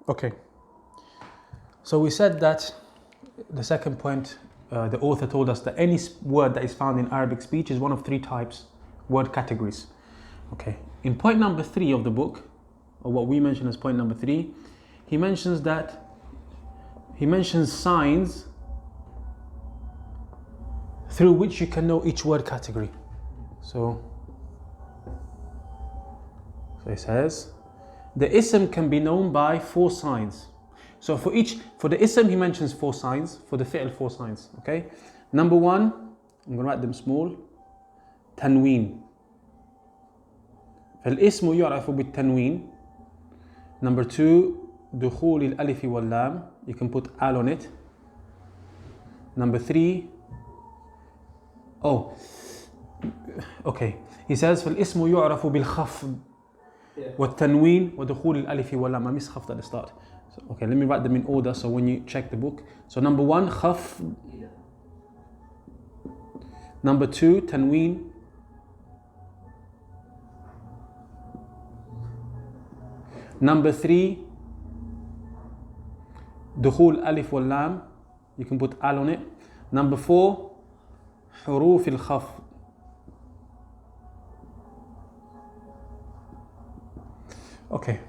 Okay. So we said that the second point, the author told us that any word that is found in Arabic speech is one of three types, word categories. Okay. In point number 3 of the book, or what we mention as point number 3, he mentions signs through which you can know each word category. So he says, the ism can be known by 4 signs. So for the ism he mentions 4 signs, for the fi'l 4 signs, okay? Number 1, I'm going to write them small, tanween. فالاسم يعرف بالتنوين. Number 2, دخول الألف واللام. You can put al on it. Number 3, okay. He says فالاسم يعرف بالخفض والتنوين ودخول الألف واللام. I miss خفض at the start. So, okay, let me write them in order so when you check the book. So number 1, خفض. Number 2, tanween. Number 3, دخول ألف واللام. You can put al on it. Number 4, حروف الخفض. Okay.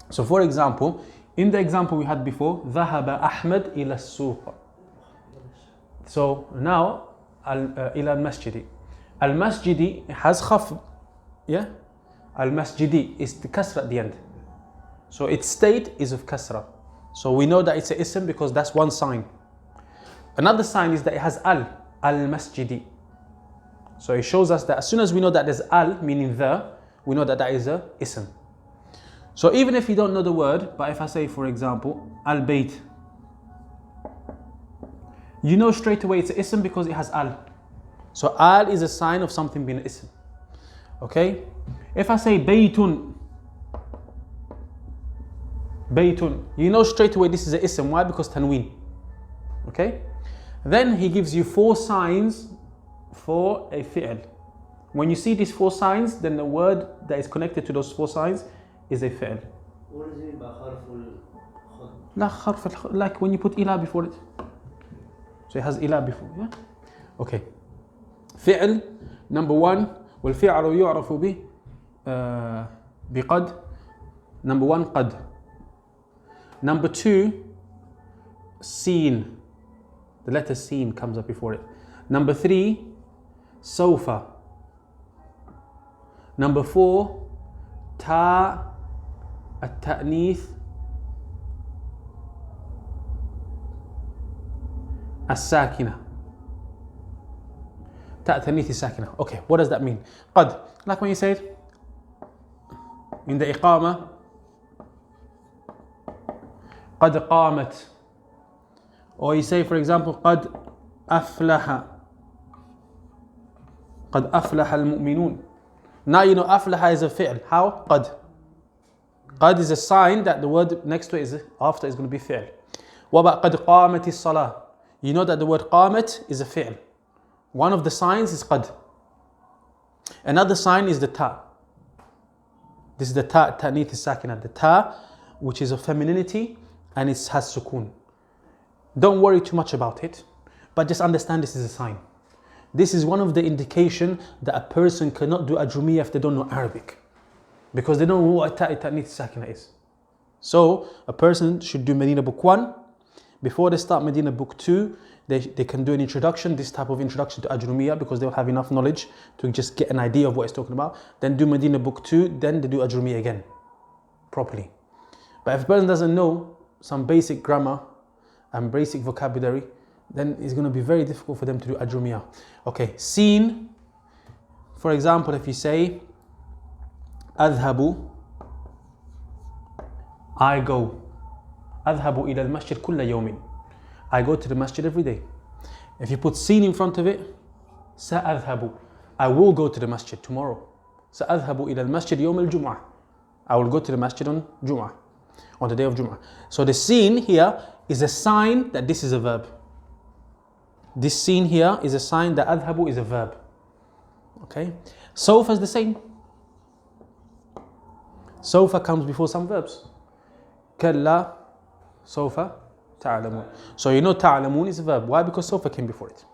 So for example, in the example we had before, ذهب أحمد إلى السوق. So now إلى المسجد. المسجد has خفض. Yeah? المسجد is the kasra at the end. So its state is of kasra. So we know that it's an ism because that's one sign. Another sign is that it has al-masjidi. So it shows us that as soon as we know that there's al, meaning the, we know that that is a ism. So even if you don't know the word, but if I say, for example, al-bayt, you know straight away it's an ism because it has al. So al is a sign of something being an ism. Okay? If I say baytun, you know straight away this is an ism. Why? Because tanween. Okay? Then he gives you 4 signs for a fi'l. When you see these 4 signs, then the word that is connected to those 4 signs is a fi'l. What does it mean by harf al-khad? Like when you put ila before it. So it has ila before, yeah? Okay. Fi'l, number 1, والفعل يعرف به بقد. Number 1, قد. Number 2, seen. The letter seen comes up before it. Number 3, سوف. Number 4, تا التأنيث الساكنة. تاء التأنيث الساكنة. Okay, what does that mean? قد, like when you say it in the إقامة, قد قامت. Or you say, for example, قد أفلح. قد أفلح المؤمنون. Now you know أفلح is a fi'l. How? قد. قد is a sign that the word next to it is after is going to be fi'l. What about قد قامت الصلاة? You know that the word قامت is a fi'l. One of the signs is قد. Another sign is the ta. This is the ta, ta'nith is-sakina. The ta, which is of femininity, and it has sukun. Don't worry too much about it, but just understand this is a sign. This is one of the indication that a person cannot do Aajrumiyyah if they don't know Arabic, because they don't know what ta'nith is-sakina is. So a person should do Medina book 1. Before they start Medina book 2, they can do an introduction, this type of introduction to Aajrumiyyah, because they'll have enough knowledge to just get an idea of what it's talking about. Then do Medina book 2, then they do Aajrumiyyah again, properly. But if a person doesn't know some basic grammar and basic vocabulary, then it's going to be very difficult for them to do Aajrumiyyah. Okay, seen. For example, if you say, أذهب, I go. أذهب إلى المسجد كل يوم. I go to the masjid every day. If you put seen in front of it, سأذهب, I will go to the masjid tomorrow. سأذهب إلى المسجد يوم الجمعة. I will go to the masjid on Jum'ah, on the day of Jum'ah. So the seen here is a sign that this is a verb. This seen here is a sign that أذهب is a verb. Okay? Sawfa is the same. Sawfa comes before some verbs. كلا سوف تعلمون. So you know تعلمون is a verb. Why? Because سوف came before it.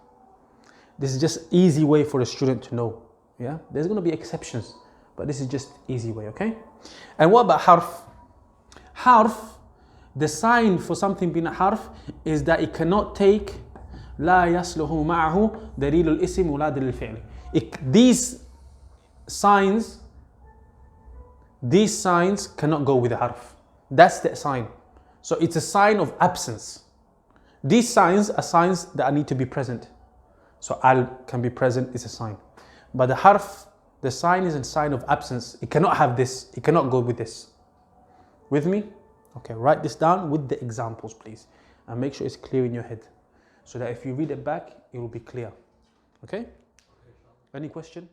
This is just easy way for a student to know. Yeah, there's going to be exceptions, but this is just easy way, okay? And what about harf? Harf, the sign for something being a harf is that it cannot take لا يصلح معه دليل الاسم ولا دليل الفعل. These signs cannot go with a harf. That's the sign. So it's a sign of absence. These signs are signs that need to be present. So al can be present, is a sign. But the harf, the sign is a sign of absence. It cannot have this. It cannot go with this. With me? Okay, write this down with the examples, please. And make sure it's clear in your head. So that if you read it back, it will be clear. Okay? Any question?